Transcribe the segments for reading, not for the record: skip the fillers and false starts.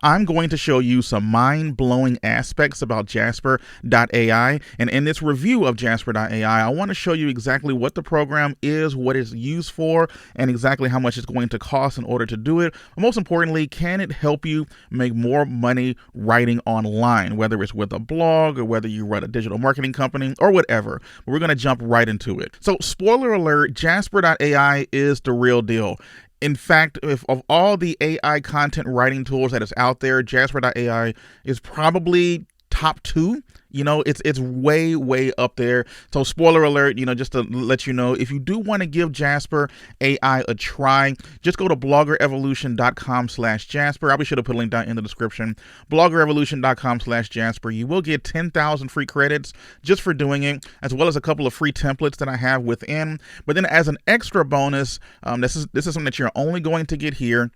I'm going to show you some mind-blowing aspects about Jasper.ai. And in this review of Jasper.ai, I want to show you exactly what the program is, what it's used for, and exactly how much it's going to cost in order to do it. But most importantly, can it help you make more money writing online, whether it's with a blog or whether you run a digital marketing company or whatever. But we're going to jump right into it. So spoiler alert, Jasper.ai is the real deal. In fact, if of all the AI content writing tools that is out there, Jasper.ai is probably top 2. You know, it's way up there. So spoiler alert, you know, just to let you know, if you do want to give Jasper.ai a try, just go to bloggerevolution.com/Jasper. I should have put a link down in the description. bloggerevolution.com/Jasper. You will get 10,000 free credits just for doing it, as well as a couple of free templates that I have within. But then as an extra bonus, this is something that you're only going to get here.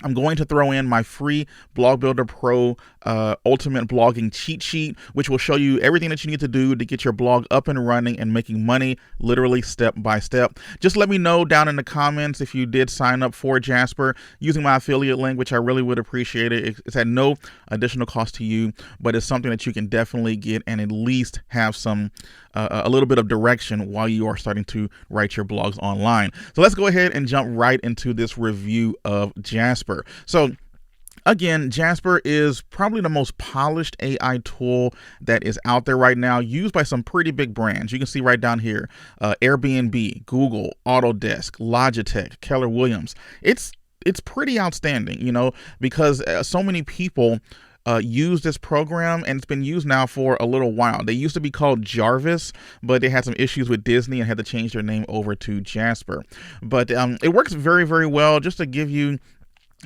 I'm going to throw in my free Blog Builder Pro Ultimate Blogging Cheat Sheet, which will show you everything that you need to do to get your blog up and running and making money literally step by step. Just let me know down in the comments if you did sign up for Jasper using my affiliate link, which I really would appreciate it. It's at no additional cost to you, but it's something that you can definitely get and at least have some a little bit of direction while you are starting to write your blogs online. So let's go ahead and jump right into this review of Jasper. So again, Jasper is probably the most polished AI tool that is out there right now, used by some pretty big brands. You can see right down here, Airbnb, Google, Autodesk, Logitech, Keller Williams. It's pretty outstanding, you know, because so many people use this program, and it's been used now for a little while. They used to be called Jarvis, but they had some issues with Disney and had to change their name over to Jasper. But it works very well. Just to give you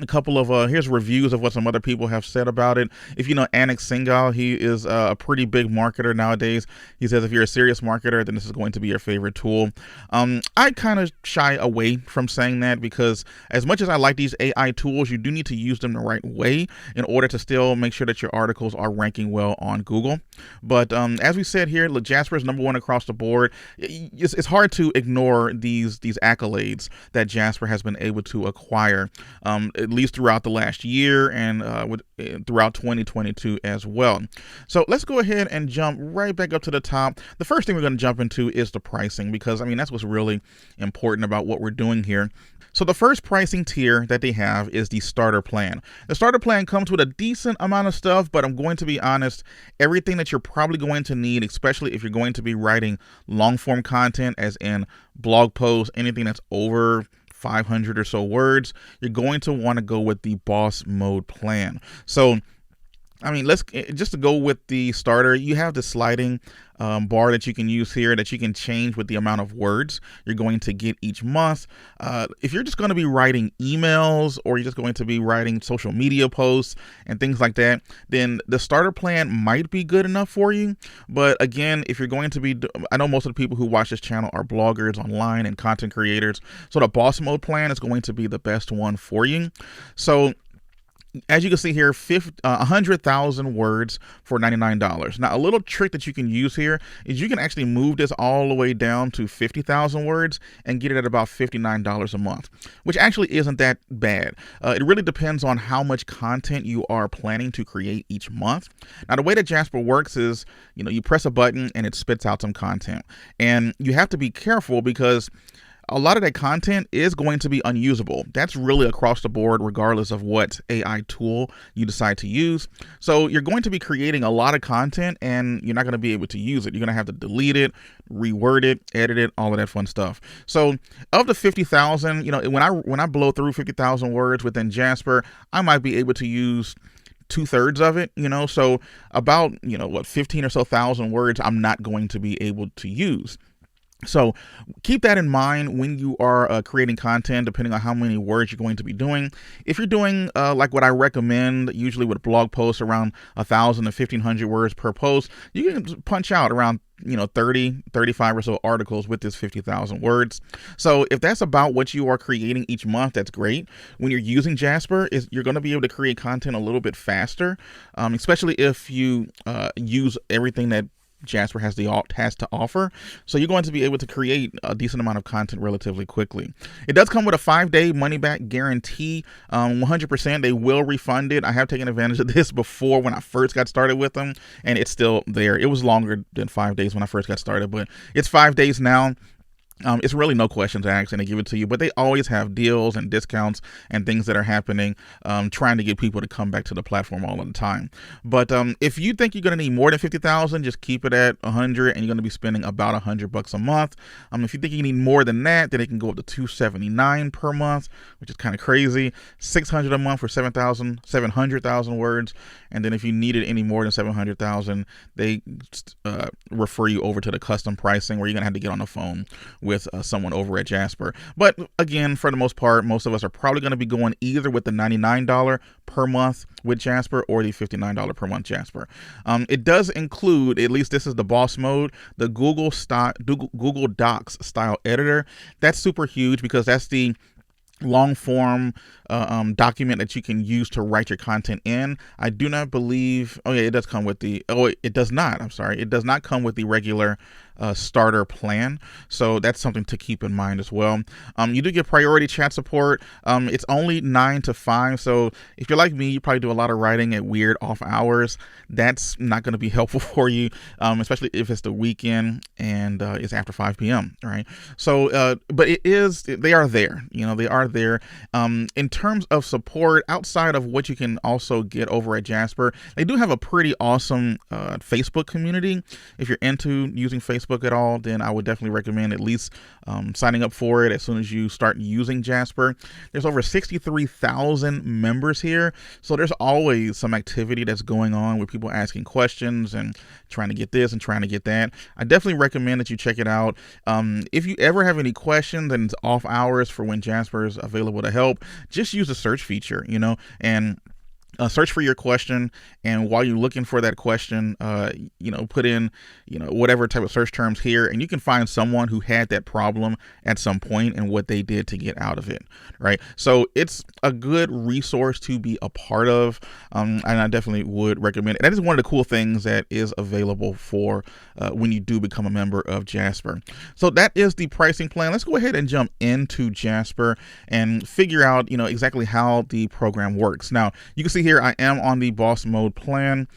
a couple of here's reviews of what some other people have said about it. If you know Anik Singhal, he is a pretty big marketer nowadays. He says if you're a serious marketer, then this is going to be your favorite tool. I kind of shy away from saying that, because as much as I like these AI tools, you do need to use them the right way in order to still make sure that your articles are ranking well on Google. But as we said here, Jasper is #1 across the board. It's hard to ignore these accolades that Jasper has been able to acquire, at least throughout the last year and throughout 2022 as well. So let's go ahead and jump right back up to the top. The first thing we're going to jump into is the pricing, because I mean that's what's really important about what we're doing here. So the first pricing tier that they have is the starter plan. The starter plan comes with a decent amount of stuff, but I'm going to be honest, everything that you're probably going to need, especially if you're going to be writing long form content, as in blog posts, anything that's over 500 or so words, you're going to want to go with the boss mode plan. So I mean, just to go with the starter, you have the sliding bar that you can use here that you can change with the amount of words you're going to get each month. If you're just going to be writing emails, or you're just going to be writing social media posts and things like that, then the starter plan might be good enough for you. But again, if you're going to be, I know most of the people who watch this channel are bloggers online and content creators, so the boss mode plan is going to be the best one for you. So as you can see here, 100,000 words for $99. Now, a little trick that you can use here is you can actually move this all the way down to 50,000 words and get it at about $59 a month, which actually isn't that bad. It really depends on how much content you are planning to create each month. Now, the way that Jasper works is, you know, you press a button and it spits out some content, and you have to be careful because a lot of that content is going to be unusable. That's really across the board, regardless of what AI tool you decide to use. So you're going to be creating a lot of content and you're not going to be able to use it. You're going to have to delete it, reword it, edit it, all of that fun stuff. So of the 50,000, you know, when I blow through 50,000 words within Jasper, I might be able to use 2/3 of it, you know, so about, you know, 15 or so thousand words I'm not going to be able to use. So keep that in mind when you are creating content, depending on how many words you're going to be doing. If you're doing like what I recommend, usually with blog posts around 1,000 to 1,500 words per post, you can punch out around 30, 35 or so articles with this 50,000 words. So if that's about what you are creating each month, that's great. When you're using Jasper, you're going to be able to create content a little bit faster, especially if you use everything that Jasper has to offer. So you're going to be able to create a decent amount of content relatively quickly. It does come with a 5-day money back guarantee. 100% they will refund it. I have taken advantage of this before when I first got started with them, and it's still there. It was longer than 5 days when I first got started, but it's 5 days now. It's really no questions asked, and they give it to you. But they always have deals and discounts and things that are happening, trying to get people to come back to the platform all of the time. But if you think you're going to need more than 50,000, just keep it at 100, and you're going to be spending about $100 a month. If you think you need more than that, then it can go up to $279 per month, which is kind of crazy. $600 a month for 700,000 words, and then if you needed any more than 700,000, they refer you over to the custom pricing, where you're gonna have to get on the phone with someone over at Jasper. But again, for the most part, most of us are probably going to be going either with the $99 per month with Jasper or the $59 per month Jasper. It does include, at least this is the boss mode, the Google Docs style editor. That's super huge because that's the long form document that you can use to write your content in. I do not believe, it does come with the, it does not, I'm sorry, it does not come with the regular starter plan. So that's something to keep in mind as well. You do get priority chat support. It's only 9 to 5. So if you're like me, you probably do a lot of writing at weird off hours. That's not going to be helpful for you, especially if it's the weekend and it's after 5 p.m. Right. So, but they are there. They are there. In terms of support, outside of what you can also get over at Jasper, they do have a pretty awesome Facebook community. If you're into using Facebook at all, then I would definitely recommend at least signing up for it as soon as you start using Jasper. There's over 63,000 members here, so there's always some activity that's going on with people asking questions and trying to get this and trying to get that. I definitely recommend that you check it out. If you ever have any questions and it's off hours for when Jasper is available to help, just use the search feature, and search for your question, and while you're looking for that question, put in, whatever type of search terms here, and you can find someone who had that problem at some point and what they did to get out of it, right? So it's a good resource to be a part of, and I definitely would recommend it. That is one of the cool things that is available for when you do become a member of Jasper. So that is the pricing plan. Let's go ahead and jump into Jasper and figure out, exactly how the program works. Now, you can see here I am on the boss mode plan,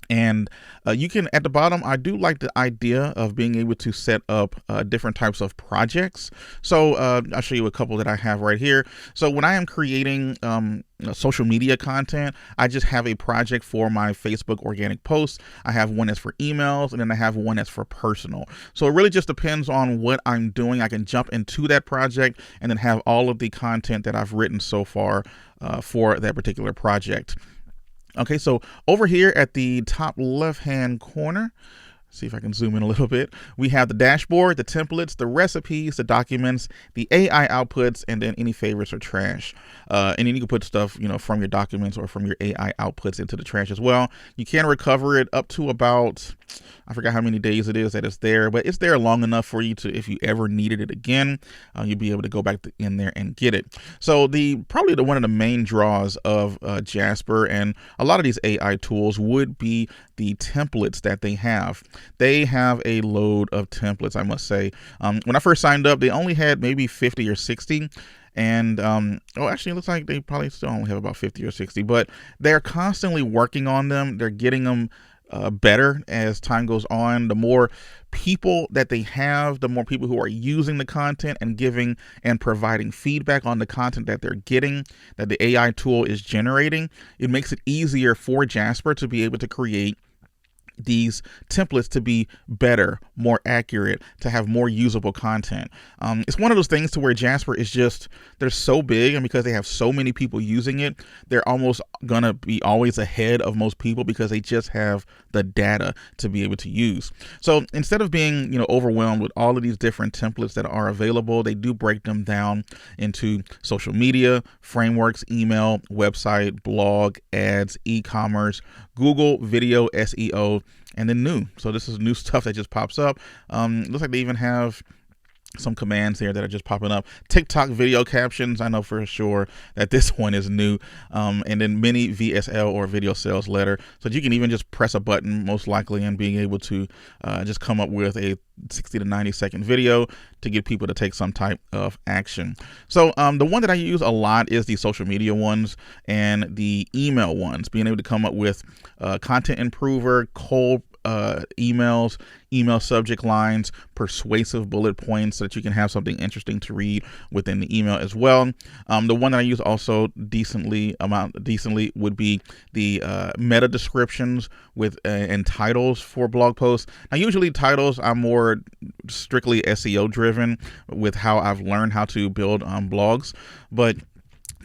and you can, at the bottom, I do like the idea of being able to set up different types of projects. So I'll show you a couple that I have right here. So when I am creating social media content, I just have a project for my Facebook organic posts. I have one that's for emails, and then I have one that's for personal. So it really just depends on what I'm doing. I can jump into that project and then have all of the content that I've written so far for that particular project. Okay, so over here at the top left-hand corner, see if I can zoom in a little bit, we have the dashboard, the templates, the recipes, the documents, the AI outputs, and then any favorites or trash. And then you can put stuff, from your documents or from your AI outputs into the trash as well. You can recover it up to about, I forgot how many days it is that it's there, but it's there long enough for you to, if you ever needed it again, you'll be able to go back in there and get it. So probably one of the main draws of Jasper and a lot of these AI tools would be the templates that they have. They have a load of templates, I must say. When I first signed up, they only had maybe 50 or 60. And actually, it looks like they probably still only have about 50 or 60, but they're constantly working on them. They're getting them better as time goes on. The more people that they have, the more people who are using the content and giving and providing feedback on the content that they're getting, that the AI tool is generating, it makes it easier for Jasper to be able to create these templates to be better, more accurate, to have more usable content. It's one of those things to where Jasper is just, they're so big, and because they have so many people using it, they're almost gonna be always ahead of most people because they just have the data to be able to use. So instead of being, overwhelmed with all of these different templates that are available, they do break them down into social media, frameworks, email, website, blog, ads, e-commerce, Google, video, SEO, and then new. So this is new stuff that just pops up. Looks like they even have some commands here that are just popping up. TikTok video captions, I know for sure that this one is new. And then mini VSL or video sales letter, so that you can even just press a button most likely and being able to just come up with a 60 to 90 second video to get people to take some type of action. So the one that I use a lot is the social media ones and the email ones, being able to come up with content improver, cold emails, email subject lines, persuasive bullet points so that you can have something interesting to read within the email as well. The one that I use also decently would be the meta descriptions with and titles for blog posts. Now, usually titles I'm more strictly SEO driven with how I've learned how to build blogs, but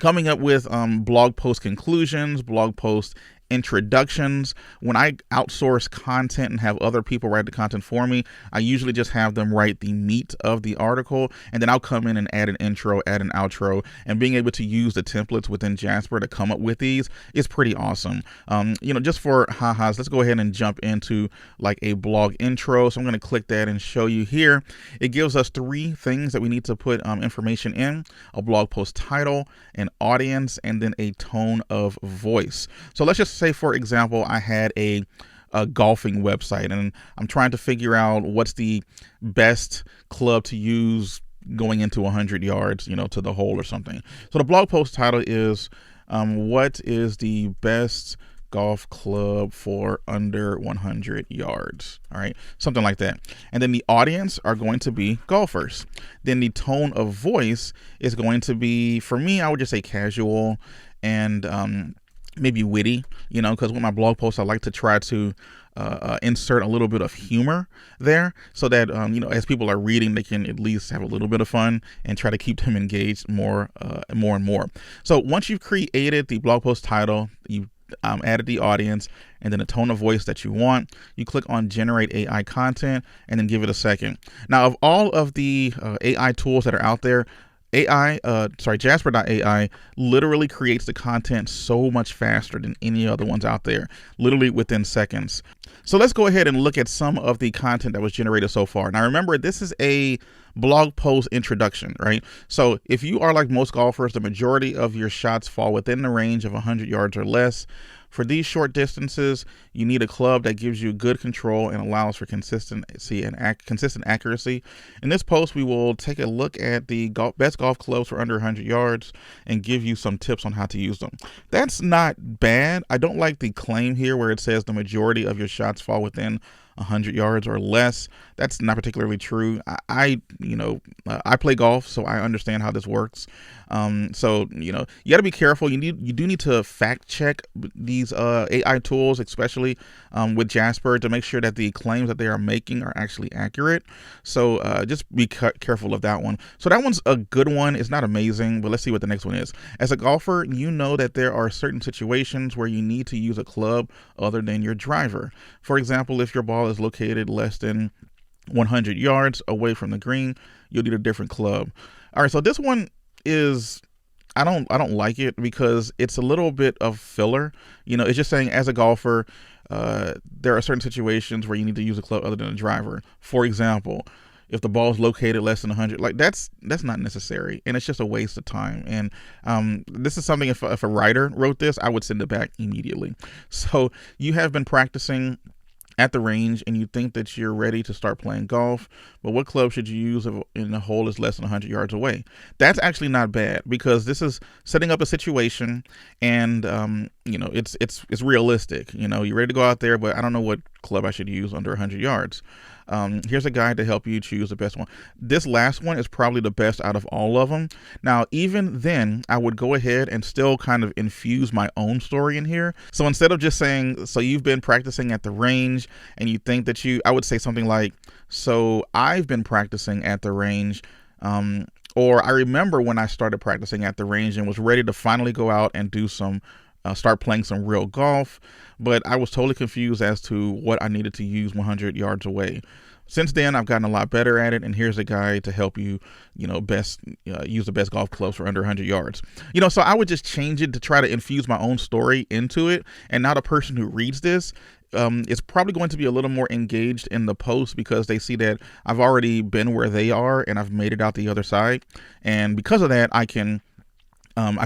coming up with blog post conclusions, blog post introductions. When I outsource content and have other people write the content for me, I usually just have them write the meat of the article, and then I'll come in and add an intro, add an outro, and being able to use the templates within Jasper to come up with these is pretty awesome. Just for ha-has, let's go ahead and jump into like a blog intro. So I'm going to click that and show you here. It gives us 3 things that we need to put information in: a blog post title, an audience, and then a tone of voice. So let's just say, for example, I had a golfing website and I'm trying to figure out what's the best club to use going into 100 yards, to the hole or something. So the blog post title is what is the best golf club for under 100 yards? All right, something like that. And then the audience are going to be golfers. Then the tone of voice is going to be, for me, I would just say casual and maybe witty, because with my blog posts, I like to try to insert a little bit of humor there so that, as people are reading, they can at least have a little bit of fun and try to keep them engaged more and more. So once you've created the blog post title, you added the audience and then a tone of voice that you want, you click on generate AI content and then give it a second. Now, of all of the AI tools that are out there, Jasper.ai literally creates the content so much faster than any other ones out there, literally within seconds. So let's go ahead and look at some of the content that was generated so far. Now, remember, this is a blog post introduction, right? So if you are like most golfers, the majority of your shots fall within the range of 100 yards or less. For these short distances, you need a club that gives you good control and allows for consistency and consistent accuracy. In this post, we will take a look at the best golf clubs for under 100 yards and give you some tips on how to use them. That's not bad. I don't like the claim here where it says the majority of your shots fall within 100 yards or less. That's not particularly true. I play golf, so I understand how this works. So you got to be careful. You do need to fact check these AI tools, especially with Jasper, to make sure that the claims that they are making are actually accurate. So just be careful of that one. So that one's a good one. It's not amazing, but let's see what the next one is. As a golfer, you know that there are certain situations where you need to use a club other than your driver. For example, if your ball is located less than 100 yards away from the green, you'll need a different club. All right, so this one is, I don't like it because it's a little bit of filler. It's just saying, as a golfer, there are certain situations where you need to use a club other than a driver. For example, if the ball is located less than 100, like that's not necessary, and it's just a waste of time. And this is something, if a writer wrote this, I would send it back immediately. So you have been practicing at the range and you think that you're ready to start playing golf, but what club should you use if the hole is less than 100 yards away? That's actually not bad, because this is setting up a situation and it's realistic. You're ready to go out there, but I don't know what club I should use under 100 yards. Here's a guide to help you choose the best one. This last one is probably the best out of all of them. Now, even then, I would go ahead and still kind of infuse my own story in here. So instead of just saying, so you've been practicing at the range and you think that I would say something like, so I've been practicing at the range, or I remember when I started practicing at the range and was ready to finally go out and do start playing some real golf, but I was totally confused as to what I needed to use 100 yards away. Since then, I've gotten a lot better at it, and here's a guide to help you, use the best golf clubs for under 100 yards. So I would just change it to try to infuse my own story into it, and now the person who reads this it's probably going to be a little more engaged in the post because they see that I've already been where they are and I've made it out the other side. And because of that, I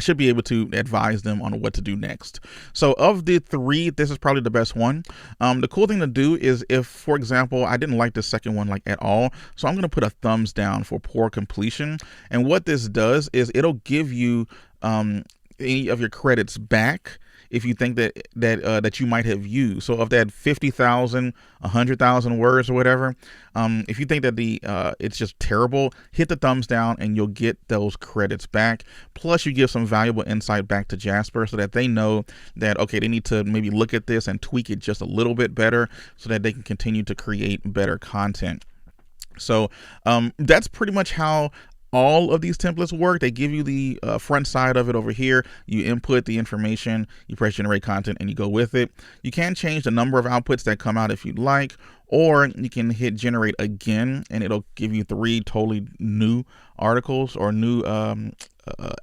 should be able to advise them on what to do next. So of the three, this is probably the best one. The cool thing to do is if, for example, I didn't like the second one like at all, so I'm going to put a thumbs down for poor completion. And what this does is it'll give you any of your credits back if you think that you might have used. So of that 50,000, 100,000 words or whatever, if you think that it's just terrible, hit the thumbs down and you'll get those credits back. Plus you give some valuable insight back to Jasper so that they know that, okay, they need to maybe look at this and tweak it just a little bit better so that they can continue to create better content. So that's pretty much how all of these templates work. They give you the front side of it over here. You input the information, you press generate content, and you go with it. You can change the number of outputs that come out if you'd like, or you can hit generate again and it'll give you 3 totally new articles or new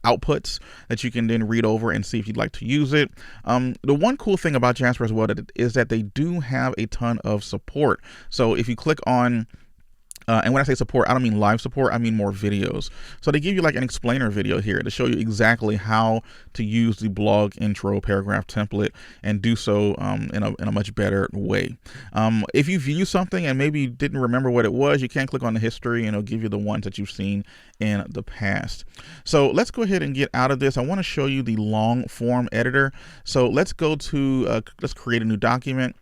outputs that you can then read over and see if you'd like to use it. The one cool thing about Jasper as well is that they do have a ton of support. So if you click on and when I say support, I don't mean live support, I mean more videos. So they give you like an explainer video here to show you exactly how to use the blog intro paragraph template and do so in a much better way. If you view something and maybe you didn't remember what it was, you can click on the history and it'll give you the ones that you've seen in the past. So let's go ahead and get out of this. I want to show you the long form editor. So let's go to, let's create a new document.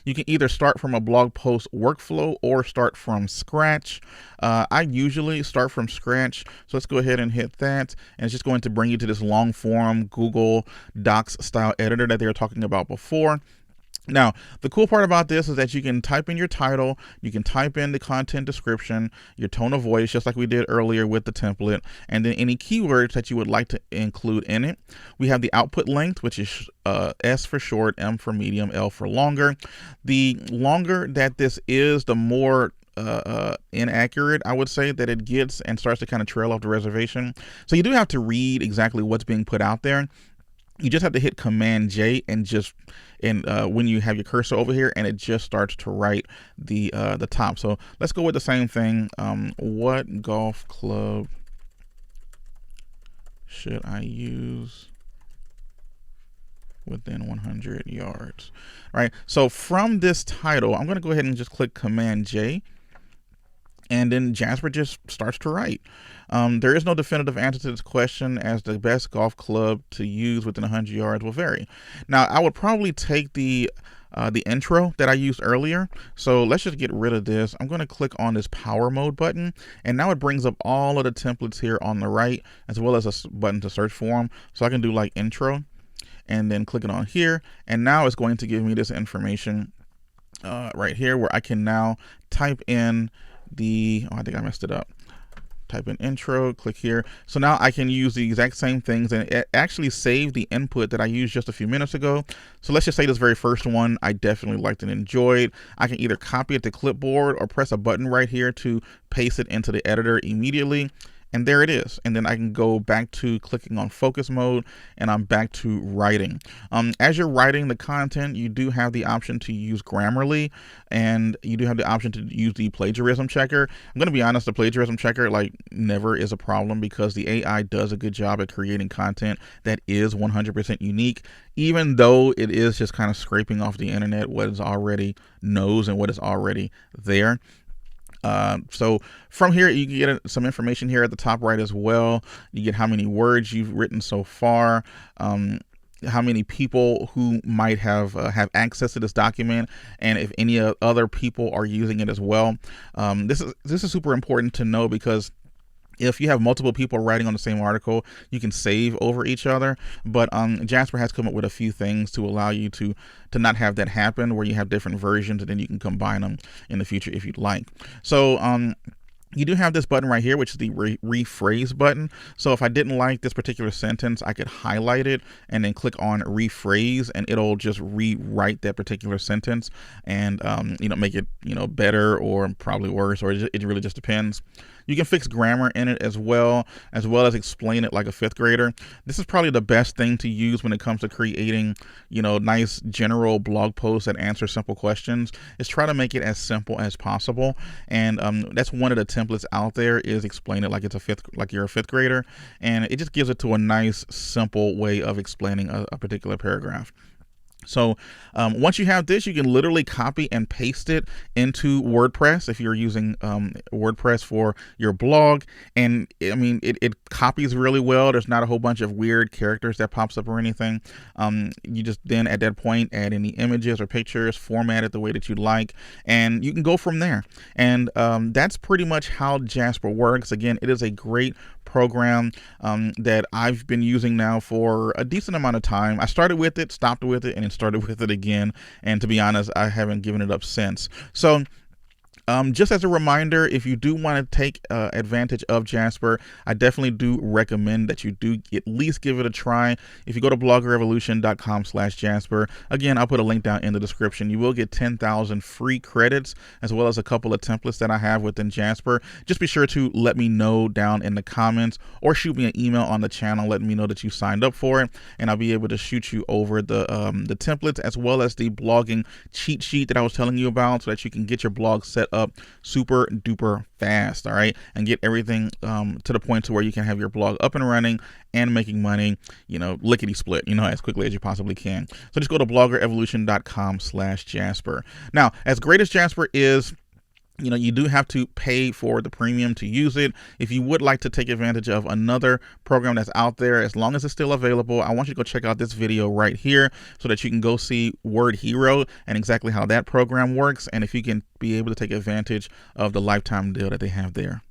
You can either start from a blog post workflow or start from scratch. I usually start from scratch. So let's go ahead and hit that. And it's just going to bring you to this long form Google Docs style editor that they were talking about before. Now, the cool part about this is that you can type in your title, you can type in the content description, your tone of voice, just like we did earlier with the template, and then any keywords that you would like to include in it. We have the output length, which is S for short, M for medium, L for longer. The longer that this is, the more inaccurate I would say that it gets and starts to kind of trail off the reservation. So you do have to read exactly what's being put out there. You just have to hit Command J and when you have your cursor over here and it just starts to write the top. So let's go with the same thing. What golf club should I use within 100 yards? All right. So from this title, I'm going to go ahead and just click Command J. And then Jasper just starts to write. There is no definitive answer to this question, as the best golf club to use within 100 yards will vary. Now, I would probably take the intro that I used earlier. So let's just get rid of this. I'm going to click on this power mode button, and now it brings up all of the templates here on the right, as well as a button to search for them. So I can do like intro and then click it on here. And now it's going to give me this information right here where I can now type in I think I messed it up. Type in intro, click here. So now I can use the exact same things and it actually saved the input that I used just a few minutes ago. So let's just say this very first one I definitely liked and enjoyed. I can either copy it to clipboard or press a button right here to paste it into the editor immediately. And there it is. And then I can go back to clicking on focus mode and I'm back to writing. As you're writing the content, you do have the option to use Grammarly and you do have the option to use the plagiarism checker. I'm going to be honest, the plagiarism checker never is a problem because the AI does a good job at creating content that is 100% unique, even though it is just kind of scraping off the internet what is already knows and what is already there. So from here, you can get some information here at the top right as well. You get how many words you've written so far, how many people who might have access to this document, and if any other people are using it as well. This is super important to know because if you have multiple people writing on the same article, you can save over each other. But Jasper has come up with a few things to allow you to not have that happen, where you have different versions and then you can combine them in the future if you'd like. So you do have this button right here, which is the rephrase button. So if I didn't like this particular sentence, I could highlight it and then click on rephrase, and it'll just rewrite that particular sentence and make it better or probably worse, or it really just depends. You can fix grammar in it as well as explain it like a fifth grader. This is probably the best thing to use when it comes to creating, nice general blog posts that answer simple questions. Is try to make it as simple as possible, and that's one of the templates out there. Is explain it like you're a fifth grader, and it just gives it to a nice, simple way of explaining a particular paragraph. So once you have this, you can literally copy and paste it into WordPress if you're using WordPress for your blog. And I mean, it copies really well. There's not a whole bunch of weird characters that pops up or anything. You just then at that point add any images or pictures, format it the way that you like, and you can go from there. And that's pretty much how Jasper works. Again, it is a great program that I've been using now for a decent amount of time. I started with it, stopped with it, and then started with it again. And to be honest, I haven't given it up since. So just as a reminder, if you do want to take advantage of Jasper, I definitely do recommend that you do at least give it a try. If you go to bloggerrevolution.com/Jasper, again, I'll put a link down in the description. You will get 10,000 free credits as well as a couple of templates that I have within Jasper. Just be sure to let me know down in the comments or shoot me an email on the channel letting me know that you signed up for it, and I'll be able to shoot you over the templates as well as the blogging cheat sheet that I was telling you about so that you can get your blog set up super duper fast, all right, and get everything to the point to where you can have your blog up and running and making money, lickety split, as quickly as you possibly can. So just go to bloggerevolution.com/Jasper. Now, as great as Jasper is, you do have to pay for the premium to use it. If you would like to take advantage of another program that's out there, as long as it's still available, I want you to go check out this video right here so that you can go see Word Hero and exactly how that program works, and if you can be able to take advantage of the lifetime deal that they have there.